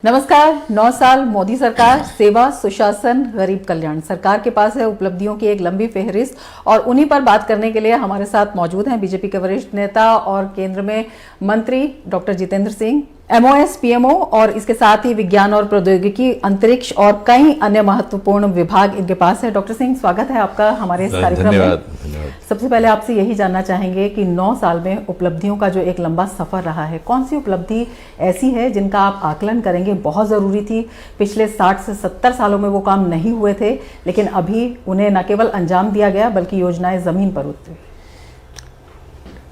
नमस्कार। 9 साल मोदी सरकार, सेवा, सुशासन, गरीब कल्याण। सरकार के पास है उपलब्धियों की एक लंबी फेहरिस्त और उन्हीं पर बात करने के लिए हमारे साथ मौजूद हैं बीजेपी के वरिष्ठ नेता और केंद्र में मंत्री doctor Jitendra Singh, MOS, PMO और इसके साथ ही विज्ञान और प्रौद्योगिकी, अंतरिक्ष और कई अन्य महत्वपूर्ण विभाग इनके पास है। डॉक्टर सिंह, स्वागत है आपका हमारे इस कार्यक्रम में। सबसे पहले आपसे यही जानना चाहेंगे कि 9 साल में उपलब्धियों का जो एक लंबा सफर रहा है, कौन सी उपलब्धि ऐसी है जिनका आप आकलन करेंगे बहुत जरूरी थी, पिछले 60 से 70 सालों में वो काम नहीं हुए थे, लेकिन अभी उन्हें न केवल अंजाम दिया गया बल्कि योजनाएं जमीन पर उतरी?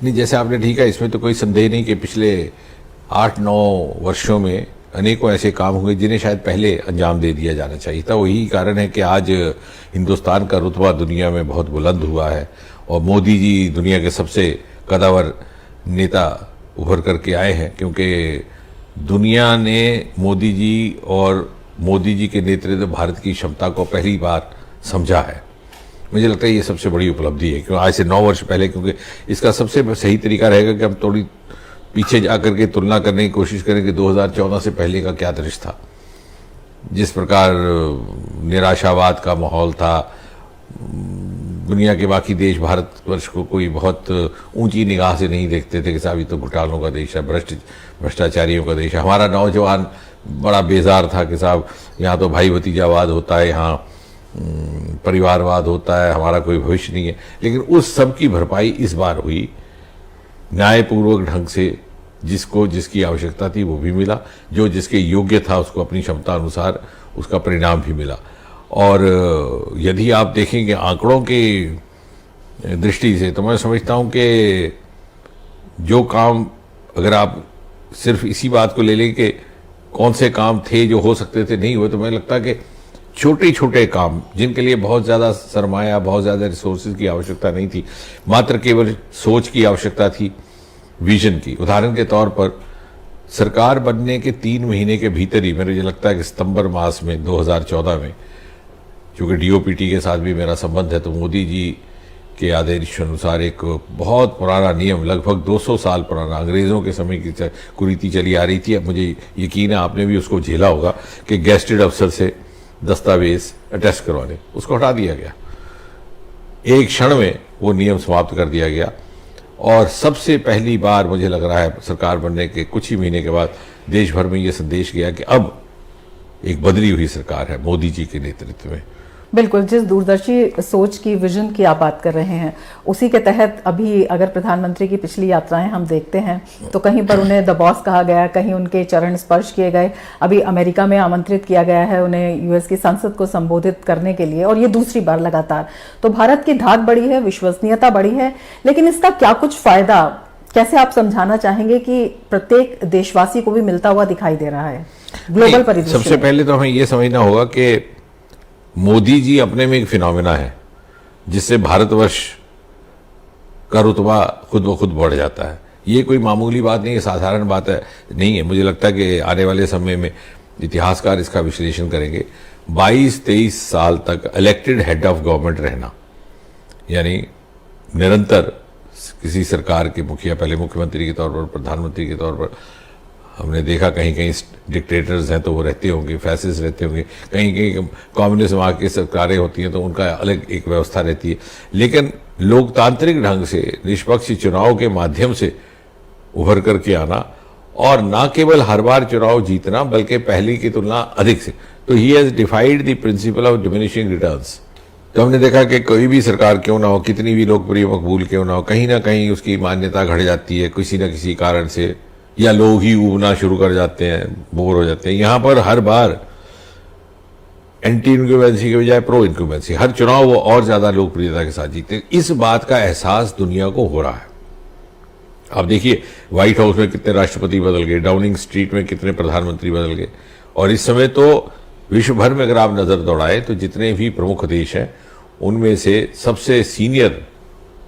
नहीं, जैसे आपने ठीक है, इसमें तो कोई संदेह नहीं कि पिछले 8-9 वर्षों में अनेकों ऐसे काम हुए जिन्हें शायद पहले अंजाम दे दिया जाना चाहिए था। वही कारण है कि आज हिंदुस्तान का रुतबा दुनिया में बहुत बुलंद हुआ है और मोदी जी दुनिया के सबसे कदावर नेता उभर करके आए हैं, क्योंकि दुनिया ने मोदी जी और मोदी जी के नेतृत्व भारत की क्षमता को पहली बार समझा है। मुझे लगता है ये सबसे बड़ी उपलब्धि है, क्योंकि आज से 9 वर्ष पहले, क्योंकि इसका सबसे सही तरीका रहेगा कि हम थोड़ी पीछे जाकर के तुलना करने की कोशिश करें कि 2014 से पहले का क्या दृश्य था। जिस प्रकार निराशावाद का माहौल था, दुनिया के बाकी देश भारतवर्ष को कोई बहुत ऊंची निगाह से नहीं देखते थे कि साहब ये तो घोटालों का देश है, भ्रष्टाचारियों का देश है। हमारा नौजवान बड़ा बेजार था कि साहब यहाँ तो भाई भतीजावाद होता है, यहाँ परिवारवाद होता है, हमारा कोई भविष्य नहीं है। लेकिन उस सब की भरपाई इस बार हुई न्यायपूर्वक ढंग से। जिसको जिसकी आवश्यकता थी वो भी मिला, जो जिसके योग्य था उसको अपनी क्षमता अनुसार उसका परिणाम भी मिला। और यदि आप देखेंगे आंकड़ों की दृष्टि से, तो मैं समझता हूं कि जो काम, अगर आप सिर्फ इसी बात को ले लें कि कौन से काम थे जो हो सकते थे नहीं हुए, तो मुझे लगता है कि छोटे छोटे काम जिनके लिए बहुत ज़्यादा सरमाया, बहुत ज़्यादा रिसोर्सेज की आवश्यकता नहीं थी, मात्र केवल सोच की आवश्यकता थी, विजन की। उदाहरण के तौर पर सरकार बनने के 3 महीने के भीतर ही, मुझे लगता है कि सितंबर मास में 2014 में, चूँकि डीओपीटी के साथ भी मेरा संबंध है, तो मोदी जी के आदेश अनुसार एक बहुत पुराना नियम, लगभग 200 साल पुराना, अंग्रेज़ों के समय की कुरीति चली आ रही थी, अब मुझे यकीन है आपने भी उसको झेला होगा, कि गेस्टेड अफसर से दस्तावेज अटेस्ट करवाने, उसको हटा दिया गया। एक क्षण में वो नियम समाप्त कर दिया गया। और सबसे पहली बार मुझे लग रहा है सरकार बनने के कुछ ही महीने के बाद देश भर में ये संदेश गया कि अब एक बदली हुई सरकार है मोदी जी के नेतृत्व में। बिल्कुल, जिस दूरदर्शी सोच की, विजन की आप बात कर रहे हैं, उसी के तहत अभी अगर प्रधानमंत्री की पिछली यात्राएं हम देखते हैं तो कहीं पर उन्हें द बॉस कहा गया, कहीं उनके चरण स्पर्श किए गए। अभी अमेरिका में आमंत्रित किया गया है उन्हें यूएस की संसद को संबोधित करने के लिए, और ये दूसरी बार लगातार। तो भारत की धाक बढ़ी है, विश्वसनीयता बढ़ी है, लेकिन इसका क्या कुछ फायदा, कैसे आप समझाना चाहेंगे कि प्रत्येक देशवासी को भी मिलता हुआ दिखाई दे रहा है ग्लोबल परिदृश्य? सबसे पहले तो हमें यह समझना होगा कि मोदी जी अपने में एक फिनोमेना है जिससे भारतवर्ष का रुतबा खुद ब खुद बढ़ जाता है। ये कोई मामूली बात नहीं है, साधारण बात है नहीं है। मुझे लगता है कि आने वाले समय में इतिहासकार इसका विश्लेषण करेंगे। 22-23 साल तक इलेक्टेड हेड ऑफ गवर्नमेंट रहना, यानी निरंतर किसी सरकार के मुखिया, पहले मुख्यमंत्री के तौर पर, प्रधानमंत्री के तौर पर, हमने देखा कहीं कहीं डिक्टेटर्स हैं तो वो रहते होंगे, फैसिस्ट रहते होंगे, कहीं कहीं कम्युनिस्ट वहाँ की सरकारें होती हैं तो उनका अलग एक व्यवस्था रहती है। लेकिन लोकतांत्रिक ढंग से निष्पक्ष चुनाव के माध्यम से उभर करके आना, और ना केवल हर बार चुनाव जीतना बल्कि पहले की तुलना अधिक से, तो he has डिफाइड the principle of diminishing returns. तो हमने देखा कि कोई भी सरकार क्यों ना हो, कितनी भी लोकप्रिय मकबूल क्यों ना हो, कहीं ना कहीं उसकी मान्यता घट जाती है किसी न किसी कारण से, या लोग ही उबना शुरू कर जाते हैं, बोर हो जाते हैं। यहां पर हर बार एंटी इनक्यूबेंसी के बजाय प्रो इनक्यूबेंसी, हर चुनाव वो और ज्यादा लोकप्रियता के साथ जीते। इस बात का एहसास दुनिया को हो रहा है। आप देखिए व्हाइट हाउस में कितने राष्ट्रपति बदल गए, डाउनिंग स्ट्रीट में कितने प्रधानमंत्री बदल गए, और इस समय तो विश्व भर में अगर आप नजर दौड़ाए तो जितने भी प्रमुख देश हैं उनमें से सबसे senior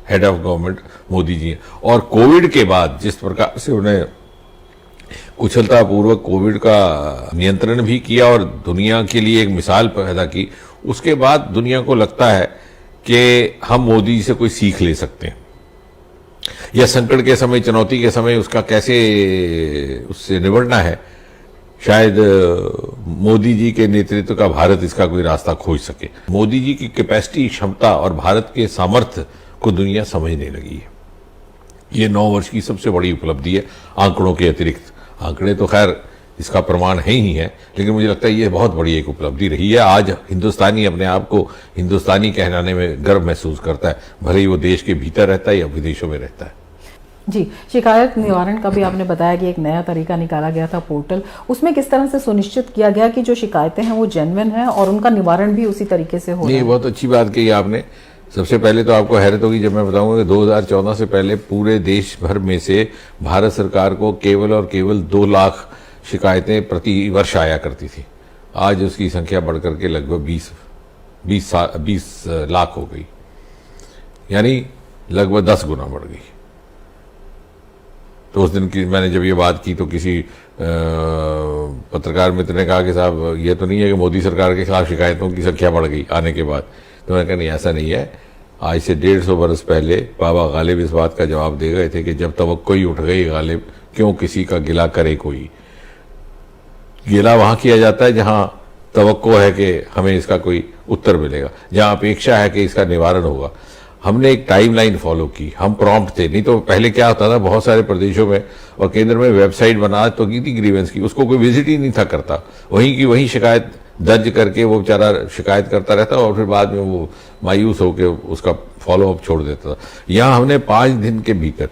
head of government Modi ji हैं। और कोविड के बाद जिस प्रकार से उन्हें कुशलतापूर्वक कोविड का नियंत्रण भी किया और दुनिया के लिए एक मिसाल पैदा की, उसके बाद दुनिया को लगता है कि हम मोदी जी से कोई सीख ले सकते हैं, या संकट के समय, चुनौती के समय उसका कैसे उससे निपटना है, शायद मोदी जी के नेतृत्व का भारत इसका कोई रास्ता खोज सके। मोदी जी की कैपेसिटी, क्षमता और भारत के सामर्थ्य को दुनिया समझने लगी है। ये 9 वर्ष की सबसे बड़ी उपलब्धि है आंकड़ों के अतिरिक्त। आंकड़े तो खैर इसका प्रमाण है ही है, लेकिन मुझे लगता है ये बहुत बड़ी एक उपलब्धि रही है। आज हिंदुस्तानी अपने आप को हिंदुस्तानी कहलाने में गर्व महसूस करता है, भले ही वो देश के भीतर रहता है या विदेशों में रहता है। जी, शिकायत निवारण का भी आपने बताया कि एक नया तरीका निकाला गया था पोर्टल, उसमें किस तरह से सुनिश्चित किया गया कि जो शिकायतें हैं वो जेन्युइन है और उनका निवारण भी उसी तरीके से हो रहा है? बहुत अच्छी बात कही आपने। सबसे पहले तो आपको हैरत होगी जब मैं बताऊंगा कि 2014 से पहले पूरे देश भर में से भारत सरकार को केवल और केवल 2 लाख शिकायतें प्रति वर्ष आया करती थी। आज उसकी संख्या बढ़कर के लगभग 20 लाख हो गई, यानी लगभग 10 गुना बढ़ गई। तो उस दिन की मैंने जब ये बात की तो किसी पत्रकार मित्र ने कहा कि साहब ये तो नहीं है कि मोदी सरकार के खिलाफ शिकायतों की संख्या बढ़ गई आने के बाद। तो मैंने कहा नहीं, ऐसा नहीं है। आज से 150 बरस पहले बाबा गालिब इस बात का जवाब दे गए थे कि जब तवक्को ही उठ गई गालिब, क्यों किसी का गिला करे कोई। गिला वहां किया जाता है जहां तवक्को है कि हमें इसका कोई उत्तर मिलेगा, जहां अपेक्षा है कि इसका निवारण होगा। हमने एक टाइमलाइन फॉलो की, हम प्रॉम्प्ट थे। नहीं तो पहले क्या होता था, बहुत सारे प्रदेशों में और केंद्र में वेबसाइट बना तो की थी ग्रीवेंस की, उसको कोई विजिट ही नहीं था करता, वहीं की वहीं शिकायत दर्ज करके वो बेचारा शिकायत करता रहता और फिर बाद में वो मायूस होकर उसका फॉलोअप छोड़ देता था। यहाँ हमने 5 दिन के भीतर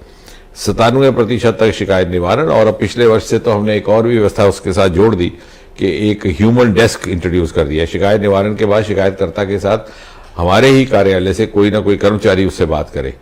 97% तक शिकायत निवारण, और अब पिछले वर्ष से तो हमने एक और भी व्यवस्था उसके साथ जोड़ दी कि एक ह्यूमन डेस्क इंट्रोड्यूस कर दिया। शिकायत निवारण के बाद शिकायतकर्ता के साथ हमारे ही कार्यालय से कोई ना कोई कर्मचारी उससे बात करे,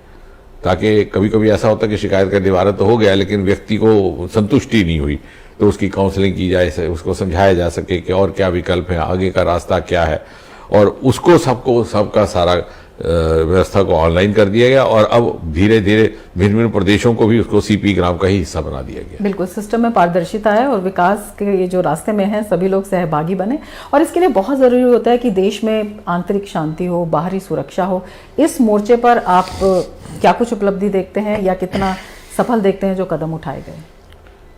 ताकि कभी कभी ऐसा होता है कि शिकायत का निवारण तो हो गया लेकिन व्यक्ति को संतुष्टि नहीं हुई, तो उसकी काउंसलिंग की जाए, उसको समझाया जा सके कि और क्या विकल्प है, आगे का रास्ता क्या है, और उसको सबका सारा व्यवस्था को ऑनलाइन कर दिया गया। और अब धीरे धीरे भिन्न भिन्न प्रदेशों को भी उसको सीपी ग्राम का ही हिस्सा बना दिया गया। बिल्कुल, सिस्टम में पारदर्शिता है और विकास के ये जो रास्ते में है सभी लोग सहभागी बने, और इसके लिए बहुत जरूरी होता है कि देश में आंतरिक शांति हो, बाहरी सुरक्षा हो। इस मोर्चे पर आप क्या कुछ उपलब्धि देखते हैं या कितना सफल देखते हैं जो कदम उठाए गए?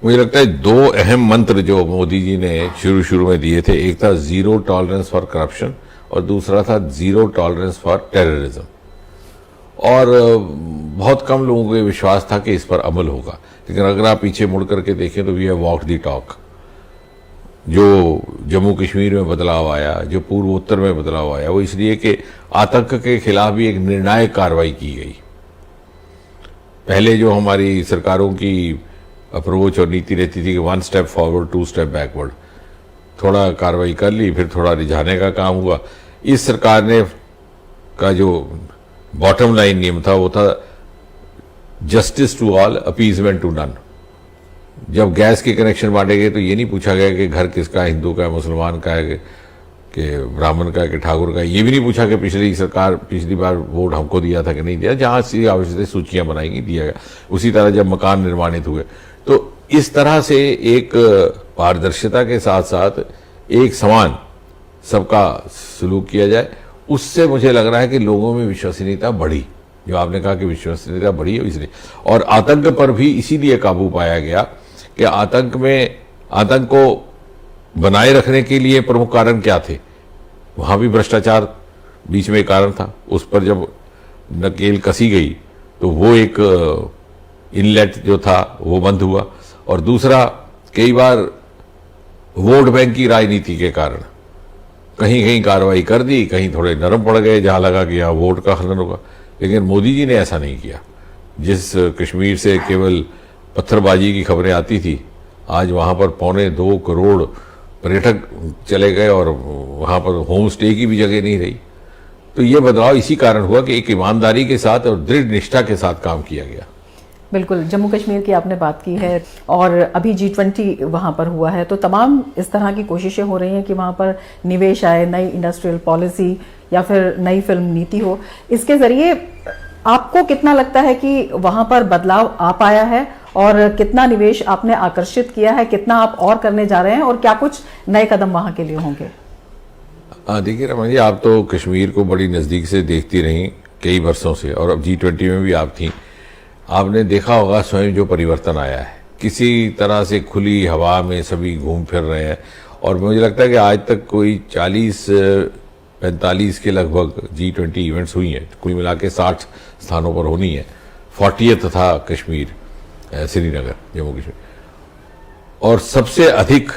मुझे लगता है 2 अहम मंत्र जो मोदी जी ने शुरू में दिए थे, एक था 0 टॉलरेंस फॉर करप्शन और दूसरा था 0 टॉलरेंस फॉर टेररिज्म। और बहुत कम लोगों को विश्वास था कि इस पर अमल होगा, लेकिन अगर आप पीछे मुड़ करके देखें तो we have walked the talk. जो जम्मू कश्मीर में बदलाव आया, जो पूर्व उत्तर में बदलाव आया, वो इसलिए कि आतंक के खिलाफ भी एक निर्णायक कार्रवाई की गई। पहले जो हमारी सरकारों की अप्रोच और नीति रहती थी कि 1 स्टेप फॉरवर्ड 2 स्टेप बैकवर्ड, थोड़ा कार्रवाई कर ली फिर थोड़ा रिझाने का काम हुआ। इस सरकार ने का जो बॉटम लाइन नियम था वो था justice to all, appeasement to none. जब गैस के कनेक्शन बांटे गए तो ये नहीं पूछा गया कि घर किसका, हिंदू का है, मुसलमान का है, कि ब्राह्मण का है, कि ठाकुर का है। ये भी नहीं पूछा कि पिछली बार वोट हमको दिया था कि नहीं दिया। जहां सी आवश्यक सूचियां बनाई गई दिया गया। उसी तरह जब मकान निर्माणित हुए तो इस तरह से एक पारदर्शिता के साथ साथ एक समान सबका सलूक किया जाए, उससे मुझे लग रहा है कि लोगों में विश्वसनीयता बढ़ी। जो आपने कहा कि विश्वसनीयता बढ़ी है इसलिए, और आतंक पर भी इसीलिए काबू पाया गया कि आतंक को बनाए रखने के लिए प्रमुख कारण क्या थे। वहां भी भ्रष्टाचार बीच में कारण था, उस पर जब नकेल कसी गई तो वो एक इनलेट जो था वो बंद हुआ। और दूसरा, कई बार वोट बैंक की राजनीति के कारण कहीं कहीं कार्रवाई कर दी, कहीं थोड़े नरम पड़ गए जहां लगा कि यहाँ वोट का हनन होगा। लेकिन मोदी जी ने ऐसा नहीं किया। जिस कश्मीर से केवल पत्थरबाजी की खबरें आती थी, आज वहां पर 2.25 करोड़ पर्यटक चले गए और वहां पर होम स्टे की भी जगह नहीं रही। तो ये बदलाव इसी कारण हुआ कि एक ईमानदारी के साथ और दृढ़ निष्ठा के साथ काम किया गया। बिल्कुल, जम्मू कश्मीर की आपने बात की है और अभी G20 वहाँ पर हुआ है, तो तमाम इस तरह की कोशिशें हो रही हैं कि वहाँ पर निवेश आए, नई इंडस्ट्रियल पॉलिसी या फिर नई फिल्म नीति हो। इसके जरिए आपको कितना लगता है कि वहाँ पर बदलाव आ पाया है और कितना निवेश आपने आकर्षित किया है, कितना आप और करने जा रहे हैं और क्या कुछ नए कदम वहाँ के लिए होंगे? देखिए रमन जी, आप तो कश्मीर को बड़ी नज़दीक से देखती रही कई वर्षों से, और अब G20 में भी आप थी। आपने देखा होगा स्वयं जो परिवर्तन आया है। किसी तरह से खुली हवा में सभी घूम फिर रहे हैं। और मुझे लगता है कि आज तक कोई 40-45 के लगभग G20 इवेंट्स हुई हैं, कुल मिला के 60 स्थानों पर होनी है। 40th था कश्मीर, श्रीनगर, जम्मू कश्मीर, और सबसे अधिक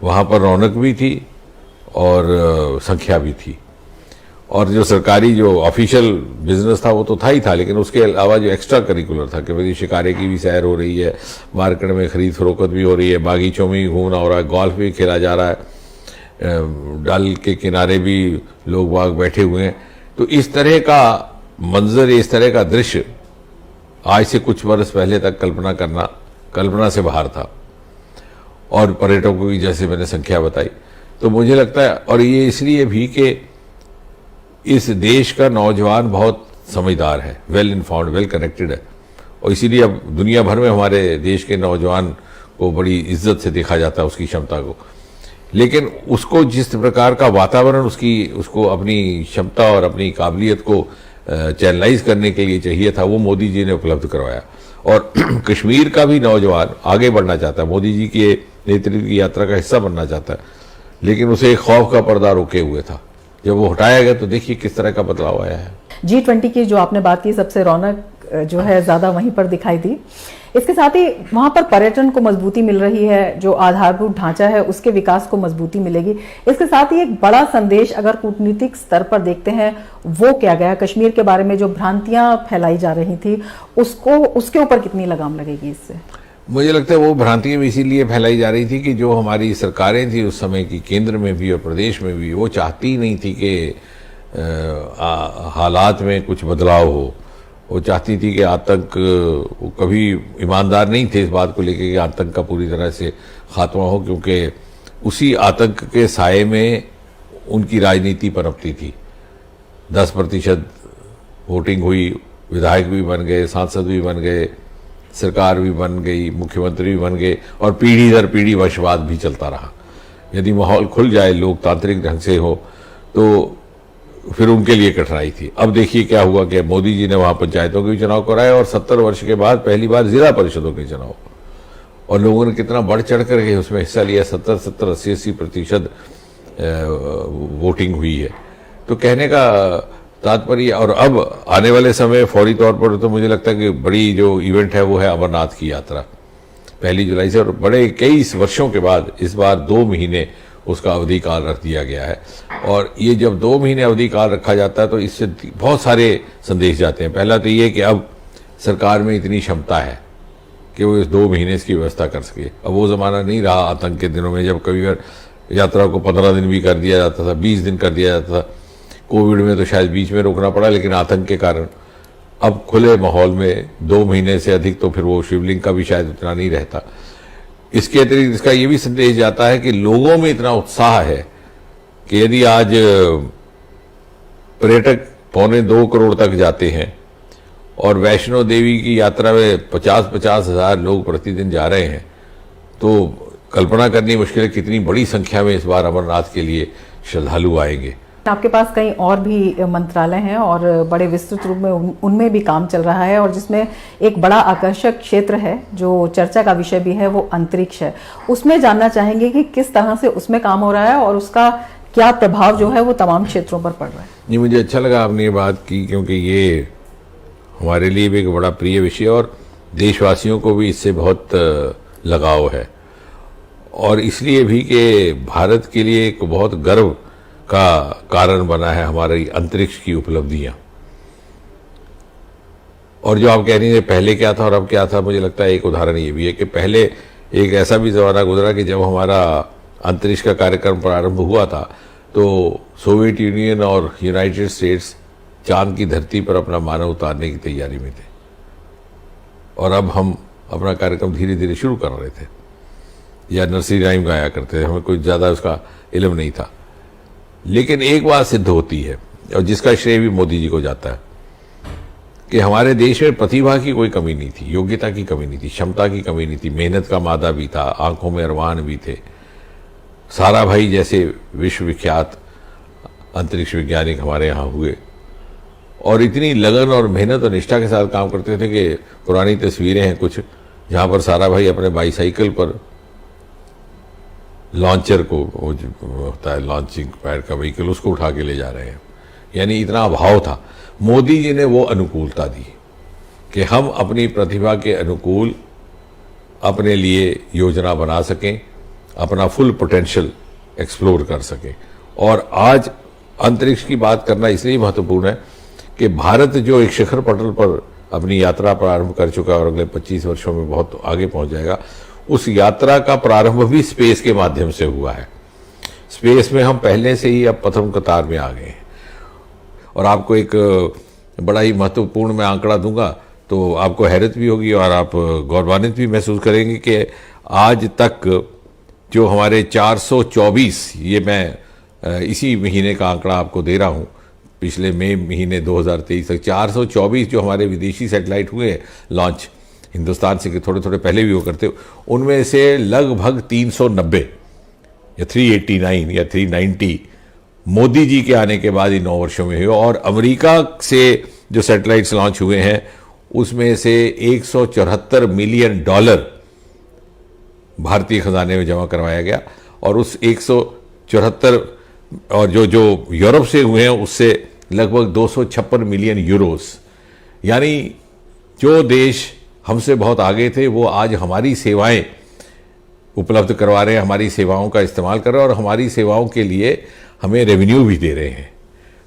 वहाँ पर रौनक भी थी और संख्या भी थी। और जो सरकारी जो ऑफिशियल बिजनेस था वो तो था ही था, लेकिन उसके अलावा जो एक्स्ट्रा करिकुलर था कि भाई शिकारे की भी सैर हो रही है, मार्केट में खरीद फरोख्त भी हो रही है, बागीचों में भी घूमना हो रहा है, गोल्फ भी खेला जा रहा है, डल के किनारे भी लोग बाग बैठे हुए हैं। तो इस तरह का मंजर, इस तरह का दृश्य आज से कुछ वर्ष पहले तक कल्पना से बाहर था। और पर्यटकों की जैसे मैंने संख्या बताई, तो मुझे लगता है, और ये इसलिए भी कि इस देश का नौजवान बहुत समझदार है, वेल इन्फॉर्म्ड, वेल कनेक्टेड है, और इसीलिए अब दुनिया भर में हमारे देश के नौजवान को बड़ी इज्जत से देखा जाता है, उसकी क्षमता को। लेकिन उसको जिस प्रकार का वातावरण उसको अपनी क्षमता और अपनी काबिलियत को चैनलाइज करने के लिए चाहिए था, वो मोदी जी ने उपलब्ध करवाया। और कश्मीर का भी नौजवान आगे बढ़ना चाहता है, मोदी जी के नेतृत्व की यात्रा का हिस्सा बनना चाहता है, लेकिन उसे एक खौफ का पर्दा रोके हुए था। जब वो हटाया गया तो देखिए किस तरह का बदलाव आया है। G20 की जो आपने बात की, सबसे रौनक जो है ज्यादा वहीं पर दिखाई दी। इसके साथ ही वहां पर पर्यटन को मजबूती मिल रही है, जो आधारभूत ढांचा है उसके विकास को मजबूती मिलेगी। इसके साथ ही एक बड़ा संदेश अगर कूटनीतिक स्तर पर देखते हैं वो क्या गया, कश्मीर के बारे में जो भ्रांतियां फैलाई जा रही थी उसके ऊपर कितनी लगाम लगेगी इससे? मुझे लगता है वो भ्रांतियां भी इसीलिए फैलाई जा रही थी कि जो हमारी सरकारें थी उस समय की, केंद्र में भी और प्रदेश में भी, वो चाहती नहीं थी कि हालात में कुछ बदलाव हो। वो चाहती थी कि आतंक, वो कभी ईमानदार नहीं थे इस बात को लेकर कि आतंक का पूरी तरह से खात्मा हो, क्योंकि उसी आतंक के साए में उनकी राजनीति पनपती थी। 10% वोटिंग हुई, विधायक भी बन गए, सांसद भी बन गए, सरकार भी बन गई, मुख्यमंत्री भी बन गए, और पीढ़ी दर पीढ़ी वंशवाद भी चलता रहा। यदि माहौल खुल जाए, लोकतांत्रिक ढंग से हो, तो फिर उनके लिए कठिनाई थी। अब देखिए क्या हुआ कि मोदी जी ने वहां पंचायतों के भी चुनाव कराए और 70 वर्ष के बाद पहली बार जिला परिषदों के चुनाव, और लोगों ने कितना बढ़ चढ़ करके उसमें हिस्सा लिया। 70-70, 80-80% वोटिंग हुई है। तो कहने का तात्पर्य, और अब आने वाले समय फौरी तौर पर तो मुझे लगता है कि बड़ी जो इवेंट है वो है अमरनाथ की यात्रा 1 जुलाई से, और बड़े कई वर्षों के बाद इस बार 2 महीने उसका अवधि काल रख दिया गया है। और ये जब 2 महीने अवधि काल रखा जाता है तो इससे बहुत सारे संदेश जाते हैं। पहला तो ये कि अब सरकार में इतनी क्षमता है कि वो इस 2 महीने इसकी व्यवस्था कर सके। अब वो ज़माना नहीं रहा आतंक के दिनों में, जब कभी यात्रा को 15 दिन भी कर दिया जाता था, 20 दिन कर दिया जाता था। कोविड में तो शायद बीच में रोकना पड़ा, लेकिन आतंक के कारण अब खुले माहौल में 2 महीने से अधिक तो फिर वो शिवलिंग का भी शायद उतना नहीं रहता। इसके अतिरिक्त इसका ये भी संदेश जाता है कि लोगों में इतना उत्साह है कि यदि आज पर्यटक 1.25 करोड़ तक जाते हैं और वैष्णो देवी की यात्रा में 50-50 हज़ार लोग प्रतिदिन जा रहे हैं, तो कल्पना करनी मुश्किल है कितनी बड़ी संख्या में इस बार अमरनाथ के लिए श्रद्धालु आएंगे। आपके पास कई और भी मंत्रालय हैं और बड़े विस्तृत रूप में उनमें भी काम चल रहा है, और जिसमें एक बड़ा आकर्षक क्षेत्र है जो चर्चा का विषय भी है, वो अंतरिक्ष है। उसमें जानना चाहेंगे कि किस तरह से उसमें काम हो रहा है और उसका क्या प्रभाव जो है वो तमाम क्षेत्रों पर पड़ रहा है। जी, मुझे अच्छा लगा आपने ये बात की, क्योंकि ये हमारे लिए भी एक बड़ा प्रिय विषय और देशवासियों को भी इससे बहुत लगाव है, और इसलिए भी कि भारत के लिए एक बहुत गर्व का कारण बना है हमारी अंतरिक्ष की उपलब्धियां। और जो आप कह रही हैं पहले क्या था और अब क्या था, मुझे लगता है एक उदाहरण ये भी है कि पहले एक ऐसा भी ज़माना गुजरा कि जब हमारा अंतरिक्ष का कार्यक्रम प्रारंभ हुआ था तो सोवियत यूनियन और यूनाइटेड स्टेट्स चांद की धरती पर अपना मानव उतारने की तैयारी में थे, और अब हम अपना कार्यक्रम धीरे धीरे शुरू कर रहे थे, या नर्सरी राइम गाया करते थे, हमें कुछ ज़्यादा उसका इल्म नहीं था। लेकिन एक बात सिद्ध होती है, और जिसका श्रेय भी मोदी जी को जाता है, कि हमारे देश में प्रतिभा की कोई कमी नहीं थी, योग्यता की कमी नहीं थी, क्षमता की कमी नहीं थी, मेहनत का मादा भी था, आंखों में अरमान भी थे। साराभाई जैसे विश्वविख्यात अंतरिक्ष वैज्ञानिक हमारे यहाँ हुए, और इतनी लगन और मेहनत और निष्ठा के साथ काम करते थे कि पुरानी तस्वीरें हैं कुछ जहां पर सारा भाई अपने बाईसाइकिल पर लॉन्चर को, वो जो होता है लॉन्चिंग पैड का व्हीकल, उसको उठा के ले जा रहे हैं। यानी इतना अभाव था। मोदी जी ने वो अनुकूलता दी कि हम अपनी प्रतिभा के अनुकूल अपने लिए योजना बना सकें, अपना फुल पोटेंशियल एक्सप्लोर कर सकें। और आज अंतरिक्ष की बात करना इसलिए महत्वपूर्ण है कि भारत जो एक शिखर पटल पर अपनी यात्रा प्रारंभ कर चुका है और अगले 25 वर्षों में बहुत आगे पहुंच जाएगा, उस यात्रा का प्रारंभ भी स्पेस के माध्यम से हुआ है। स्पेस में हम पहले से ही अब प्रथम कतार में आ गए हैं। और आपको एक बड़ा ही महत्वपूर्ण मैं आंकड़ा दूंगा तो आपको हैरत भी होगी और आप गौरवान्वित भी महसूस करेंगे कि आज तक जो हमारे 424, ये मैं इसी महीने का आंकड़ा आपको दे रहा हूं, पिछले मई महीने 2023 तक 424 जो हमारे विदेशी सैटेलाइट हुए लॉन्च, हिंदुस्तान से थोड़े थोड़े पहले भी वो करते, उनमें से लगभग 390 या 389 या 390 मोदी जी के आने के बाद ही 9 वर्षों में हुए। और अमेरिका से जो सैटेलाइट्स लॉन्च हुए हैं उसमें से $174 मिलियन भारतीय खजाने में जमा करवाया गया। और उस 174 और जो यूरोप से हुए हैं उससे लगभग 256 मिलियन यूरोस। यानी जो देश हमसे बहुत आगे थे वो आज हमारी सेवाएं उपलब्ध करवा रहे हैं, हमारी सेवाओं का इस्तेमाल कर रहे हैं और हमारी सेवाओं के लिए हमें रेवेन्यू भी दे रहे हैं।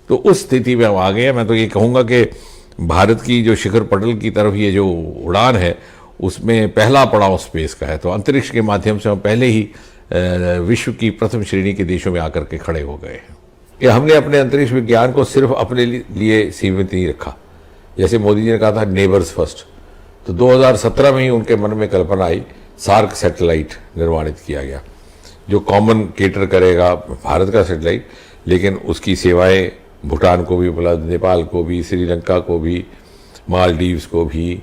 तो उस स्थिति में हम आ गए हैं। मैं तो ये कहूँगा कि भारत की जो शिखर पटल की तरफ ये जो उड़ान है उसमें पहला पड़ाव स्पेस का है। तो अंतरिक्ष के माध्यम से हम पहले ही विश्व की प्रथम श्रेणी के देशों में आकर के खड़े हो गए हैं। कि हमने अपने अंतरिक्ष विज्ञान को सिर्फ अपने लिए सीमित नहीं रखा। जैसे मोदी जी ने कहा था नेबर्स फर्स्ट, तो 2017 में ही उनके मन में कल्पना आई, सार्क सैटेलाइट निर्माणित किया गया जो कॉमन केटर करेगा भारत का सैटेलाइट, लेकिन उसकी सेवाएं भूटान को भी उपलब्ध, नेपाल को भी, श्रीलंका को भी, मालदीव्स को भी,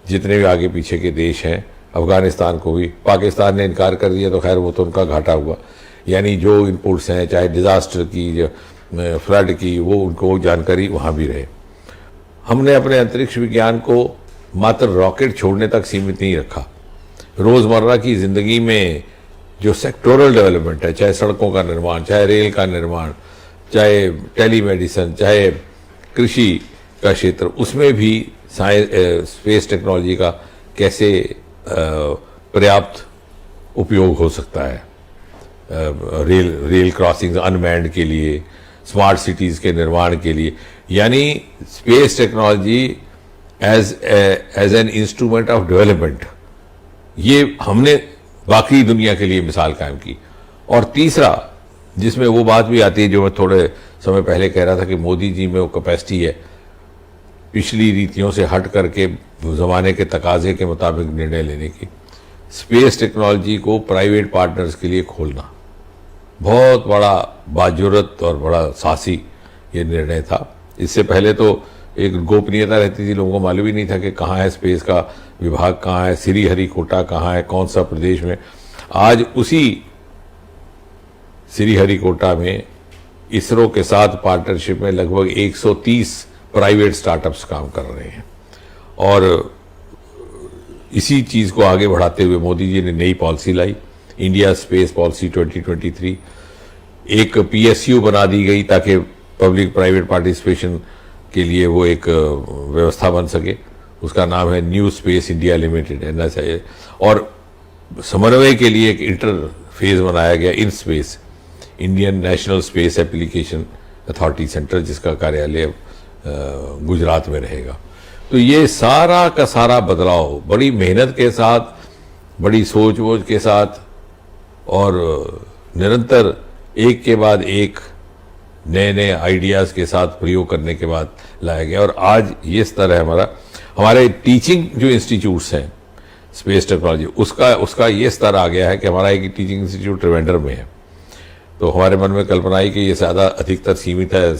जितने भी आगे पीछे के देश हैं, अफगानिस्तान को भी। पाकिस्तान ने इनकार कर दिया तो खैर वो तो उनका घाटा हुआ। यानी जो इनपुट्स हैं, चाहे डिजास्टर की, फ्लड की, वो उनको जानकारी वहाँ भी रहे। हमने अपने अंतरिक्ष विज्ञान को मात्र रॉकेट छोड़ने तक सीमित नहीं रखा। रोजमर्रा की जिंदगी में जो सेक्टोरल डेवलपमेंट है, चाहे सड़कों का निर्माण, चाहे रेल का निर्माण, चाहे टेलीमेडिसिन, चाहे कृषि का क्षेत्र, उसमें भी स्पेस टेक्नोलॉजी का कैसे पर्याप्त उपयोग हो सकता है। रेल क्रॉसिंग अनमैन्ड के लिए, स्मार्ट सिटीज के निर्माण के लिए। यानी space technology as an instrument of development, ये हमने बाकी दुनिया के लिए मिसाल कायम की। और तीसरा, जिसमें वो बात भी आती है जो मैं थोड़े समय पहले कह रहा था कि मोदी जी में वो कैपेसिटी है पिछली रीतियों से हट करके जमाने के तकाजे के मुताबिक निर्णय लेने की। स्पेस टेक्नोलॉजी को प्राइवेट पार्टनर्स के लिए खोलना बहुत बड़ा बाजुरत और बड़ा साहसी ये निर्णय था। इससे पहले तो एक गोपनीयता रहती थी, लोगों को मालूम ही नहीं था कि कहाँ है स्पेस का विभाग, कहाँ है श्रीहरिकोटा, कहाँ है कौन सा प्रदेश में। आज उसी श्रीहरिकोटा में इसरो के साथ पार्टनरशिप में लगभग 130 प्राइवेट स्टार्टअप्स काम कर रहे हैं। और इसी चीज को आगे बढ़ाते हुए मोदी जी ने नई पॉलिसी लाई, इंडिया स्पेस पॉलिसी 2023। एक PSU बना दी गई ताकि पब्लिक प्राइवेट पार्टिसिपेशन के लिए वो एक व्यवस्था बन सके। उसका नाम है new space India limited, NSI। और समन्वय के लिए एक इंटरफेस बनाया गया in space, Indian national space application authority centre, जिसका कार्यालय गुजरात में रहेगा। तो ये सारा का सारा बदलाव बड़ी मेहनत के साथ, बड़ी सोच वोच के साथ और निरंतर एक के बाद एक नए नए आइडियाज के साथ प्रयोग करने के बाद लाया गया। और आज ये स्तर है हमारे टीचिंग जो इंस्टीट्यूट्स हैं स्पेस टेक्नोलॉजी, उसका ये स्तर आ गया है कि हमारा एक टीचिंग इंस्टीट्यूट त्रिवेंद्रम में है। तो हमारे मन में कल्पना आई कि ये ज़्यादा अधिकतर सीमित है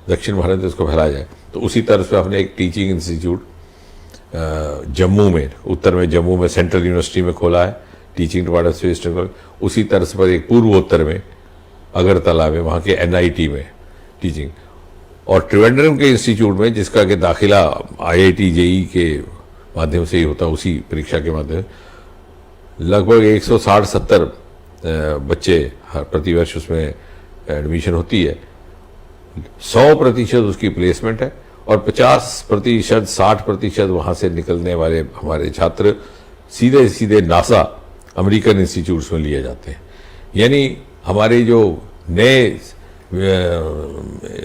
दक्षिण भारत में, इसको फैलाया जाए। तो उसी तरह से हमने एक टीचिंग इंस्टीट्यूट जम्मू में, उत्तर में जम्मू में सेंट्रल यूनिवर्सिटी में खोला है, टीचिंग डिपार्टमेंट स्पेस टेक्नोलॉजी। उसी तरह पर एक पूर्वोत्तर में अगरतला में, वहाँ के NIT में टीचिंग, और त्रिवेंद्रम के इंस्टीट्यूट में जिसका कि दाखिला IIT JEE के माध्यम से ही होता है, उसी परीक्षा के माध्यम से लगभग 160-70 बच्चे प्रति वर्ष उसमें एडमिशन होती है। 100% उसकी प्लेसमेंट है और 50%, 60% वहाँ से निकलने वाले हमारे छात्र सीधे सीधे नासा अमेरिकन इंस्टीट्यूट्स में लिए जाते हैं। यानी हमारे जो नए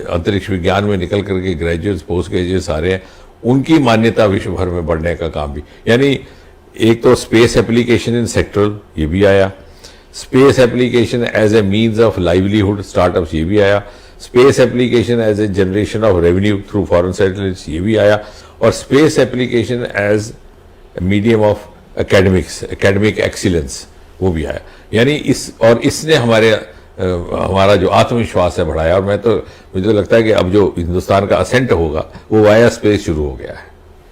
अंतरिक्ष विज्ञान में निकल करके ग्रेजुएट्स, पोस्ट ग्रेजुएट्स आ रहे हैं, उनकी मान्यता विश्व भर में बढ़ने का काम भी, यानी एक तो स्पेस एप्लीकेशन इन सेक्टरल ये भी आया, space application as a means of livelihood startups ये भी आया, space application as a generation of revenue through foreign satellites ये भी आया, और space application as medium of academic excellence वो भी आया। यानी इसने हमारा जो आत्मविश्वास है बढ़ाया। और मुझे तो लगता है कि अब जो हिंदुस्तान का असेंट होगा वो वाया स्पेस शुरू हो गया है।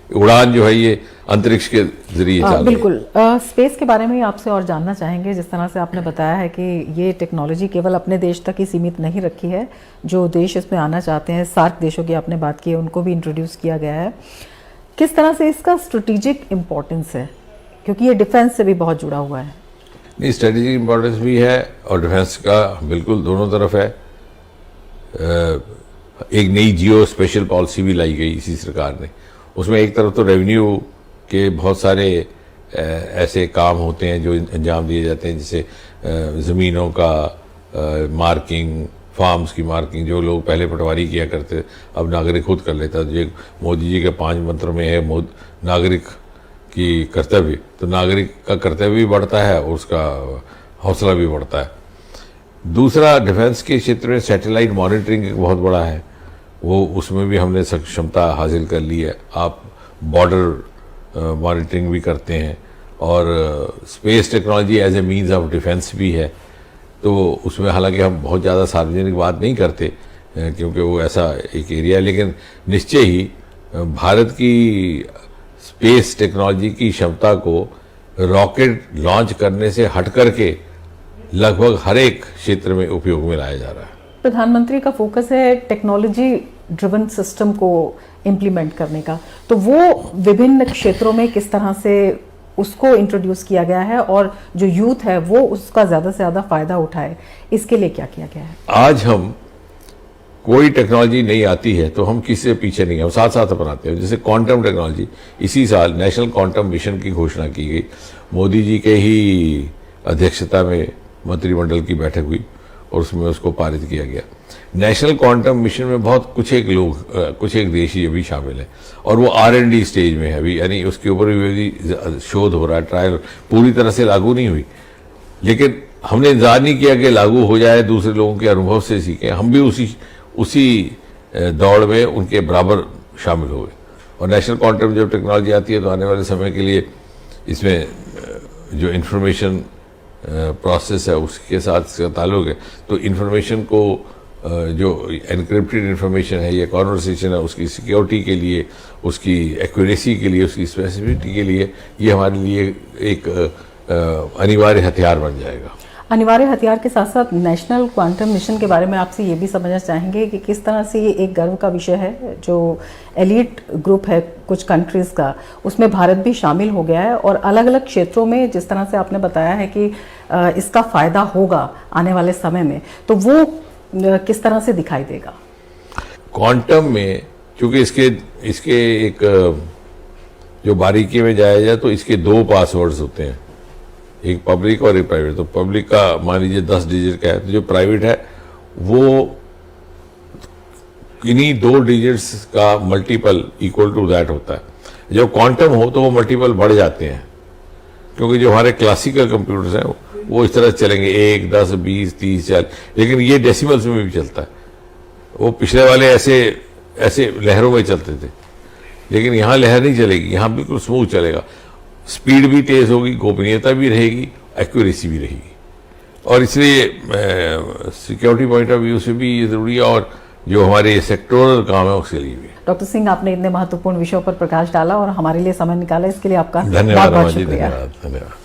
उड़ान जो है ये अंतरिक्ष के जरिए चल रही है। बिल्कुल, स्पेस के बारे में ही आपसे और जानना चाहेंगे। जिस तरह से आपने बताया है कि ये टेक्नोलॉजी केवल अपने देश तक ही सीमित नहीं रखी है, जो देश इसमें आना चाहते हैं, सार्क देशों की आपने बात की है, उनको भी इंट्रोड्यूस किया गया है। किस तरह से इसका स्ट्रेटेजिक इम्पोर्टेंस है, क्योंकि ये डिफेंस से भी बहुत जुड़ा हुआ है? नहीं, स्ट्रेटेजिक इम्पोर्टेंस भी है और डिफेंस का बिल्कुल दोनों तरफ है। एक नई जियो स्पेशल पॉलिसी भी लाई गई इसी सरकार ने। उसमें एक तरफ तो रेवेन्यू के बहुत सारे ऐसे काम होते हैं जो अंजाम दिए जाते हैं, जैसे ज़मीनों का मार्किंग, फार्म्स की मार्किंग, जो लोग पहले पटवारी किया करते अब नागरिक खुद कर लेता है। जो मोदी जी के 5 मंत्रों में है नागरिक की कर्तव्य, तो नागरिक का कर्तव्य भी बढ़ता है और उसका हौसला भी बढ़ता है। दूसरा, डिफेंस के क्षेत्र में सैटेलाइट मॉनिटरिंग एक बहुत बड़ा है, वो उसमें भी हमने सक्षमता हासिल कर ली है। आप बॉर्डर मॉनिटरिंग भी करते हैं और space technology as a means of defence भी है। तो उसमें हालांकि हम बहुत ज़्यादा सार्वजनिक बात नहीं करते क्योंकि वो ऐसा एक एरिया है, लेकिन निश्चय ही भारत की स्पेस टेक्नोलॉजी की क्षमता को रॉकेट लॉन्च करने से हट करके लगभग हर एक क्षेत्र में उपयोग में लाया जा रहा है। प्रधानमंत्री का फोकस है टेक्नोलॉजी ड्रिवन सिस्टम को इम्प्लीमेंट करने का, तो वो विभिन्न क्षेत्रों में किस तरह से उसको इंट्रोड्यूस किया गया है और जो यूथ है वो उसका ज़्यादा से ज़्यादा फायदा उठाए, इसके लिए क्या किया गया है? आज हम कोई टेक्नोलॉजी नहीं आती है तो हम किसी से पीछे नहीं, हम साथ साथ अपनाते हैं। जैसे क्वांटम टेक्नोलॉजी, इसी साल नेशनल क्वांटम मिशन की घोषणा की गई। मोदी जी के ही अध्यक्षता में मंत्रिमंडल की बैठक हुई और उसमें उसको पारित किया गया। नेशनल क्वांटम मिशन में कुछ एक देश ही अभी शामिल है और वो R&D स्टेज में है अभी, यानी उसके ऊपर भी शोध हो रहा है, ट्रायल पूरी तरह से लागू नहीं हुई। लेकिन हमने इंतजार नहीं किया कि लागू हो जाए, दूसरे लोगों के अनुभव से सीखें। हम भी उसी दौड़ में उनके बराबर शामिल हो गए। और नेशनल क्वांटम जब टेक्नोलॉजी आती है तो आने वाले समय के लिए इसमें जो इंफॉर्मेशन प्रोसेस है उसके साथ इसका ताल्लुक है, तो इंफॉर्मेशन को जो एनक्रिप्टेड इंफॉर्मेशन है या कॉन्वर्सेशन है, उसकी सिक्योरिटी के लिए, उसकी एक्यूरेसी के लिए, उसकी स्पेसिफिसिटी के लिए ये हमारे लिए एक अनिवार्य हथियार बन जाएगा। अनिवार्य हथियार के साथ साथ नेशनल क्वांटम मिशन के बारे में आपसे ये भी समझना चाहेंगे कि किस तरह से ये एक गर्व का विषय है। जो एलिट ग्रुप है कुछ कंट्रीज़ का, उसमें भारत भी शामिल हो गया है और अलग अलग क्षेत्रों में जिस तरह से आपने बताया है कि इसका फ़ायदा होगा आने वाले समय में, तो वो किस तरह से दिखाई देगा? क्वांटम में क्योंकि इसके एक जो बारीकी में जाया जाए तो इसके 2 पासवर्ड्स होते हैं, एक पब्लिक और एक प्राइवेट। तो पब्लिक का मान लीजिए 10 डिजिट का है, तो जो प्राइवेट है वो इन्हीं 2 डिजिट्स का मल्टीपल इक्वल टू दैट होता है। जब क्वांटम हो तो वो मल्टीपल बढ़ जाते हैं, क्योंकि जो हमारे क्लासिकल कंप्यूटर्स हैं वो इस तरह चलेंगे 1, 10, 20, 30, 40, लेकिन ये डेसिमल्स में भी चलता है। वो पिछले वाले ऐसे लहरों में चलते थे, लेकिन यहाँ लहर नहीं चलेगी, यहाँ बिल्कुल स्मूथ चलेगा। स्पीड भी तेज होगी, गोपनीयता भी रहेगी, एक्यूरेसी भी रहेगी, और इसलिए सिक्योरिटी पॉइंट ऑफ व्यू से भी ये जरूरी है और जो हमारे सेक्टोरल काम है उसके लिए भी। डॉक्टर सिंह, आपने इतने महत्वपूर्ण विषयों पर प्रकाश डाला और हमारे लिए समय निकाला, इसके लिए आपका धन्यवाद। बहुत-बहुत शुक्रिया। धन्यवाद।